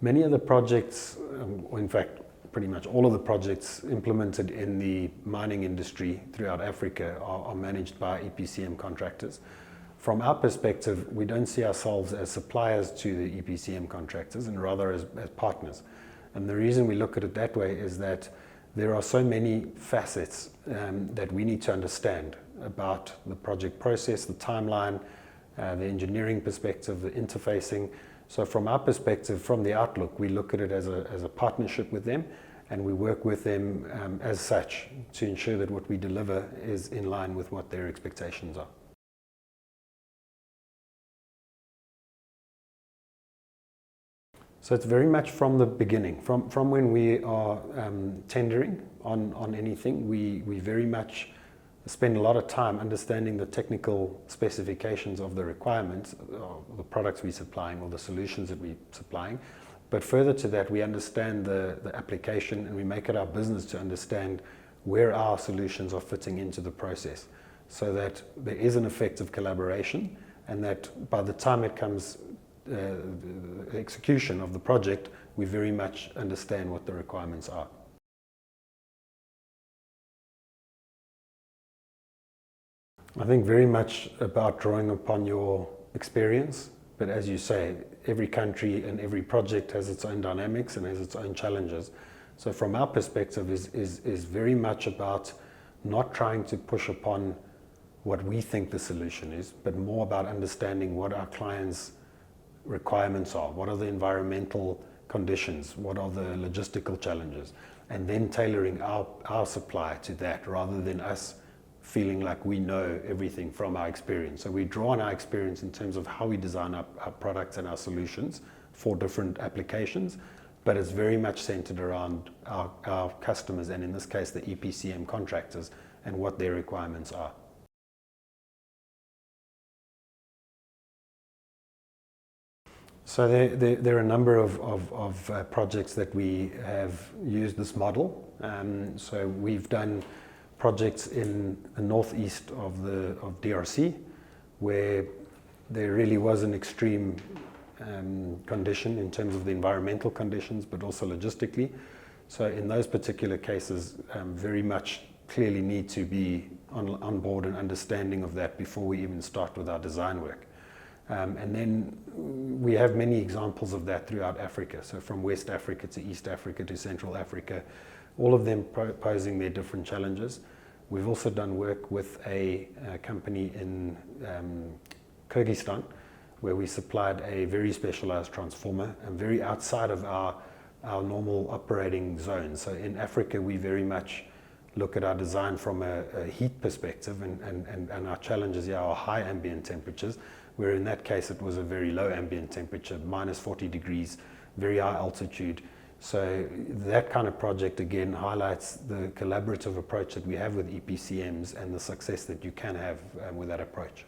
Many of the projects, or in fact, pretty much all of the projects implemented in the mining industry throughout Africa are managed by EPCM contractors. From our perspective, we don't see ourselves as suppliers to the EPCM contractors and rather as partners. And the reason we look at it that way is that there are so many facets that we need to understand about the project process, the timeline, the engineering perspective, the interfacing. So from our perspective, from the outlook, we look at it as a partnership with them, and we work with them as such to ensure that what we deliver is in line with what their expectations are. So it's very much from the beginning, from when we are tendering on anything, we very much spend a lot of time understanding the technical specifications of the requirements, of the products we're supplying or the solutions that we're supplying. But further to that, we understand the application, and we make it our business to understand where our solutions are fitting into the process, so that there is an effective collaboration, and that by the time it comes the execution of the project, we very much understand what the requirements are. I think very much about drawing upon your experience, but as you say, every country and every project has its own dynamics and has its own challenges. So from our perspective is very much about not trying to push upon what we think the solution is, but more about understanding what our clients' requirements are, what are the environmental conditions, what are the logistical challenges, and then tailoring our supply to that rather than us feeling like we know everything from our experience. So we draw on our experience in terms of how we design our products and our solutions for different applications, but it's very much centered around our customers, and in this case the EPCM contractors, and what their requirements are. So there are a number of projects that we have used this model. So we've done projects in the northeast of DRC, where there really was an extreme condition in terms of the environmental conditions, but also logistically. So in those particular cases, very much clearly need to be on board and understanding of that before we even start with our design work. And then we have many examples of that throughout Africa. So from West Africa to East Africa to Central Africa, all of them posing their different challenges. We've also done work with a company in Kyrgyzstan, where we supplied a very specialized transformer and very outside of our normal operating zone. So in Africa, we very much look at our design from a heat perspective, and our challenges here are high ambient temperatures, where in that case it was a very low ambient temperature, minus 40 degrees, very high altitude. So that kind of project again highlights the collaborative approach that we have with EPCMs and the success that you can have with that approach.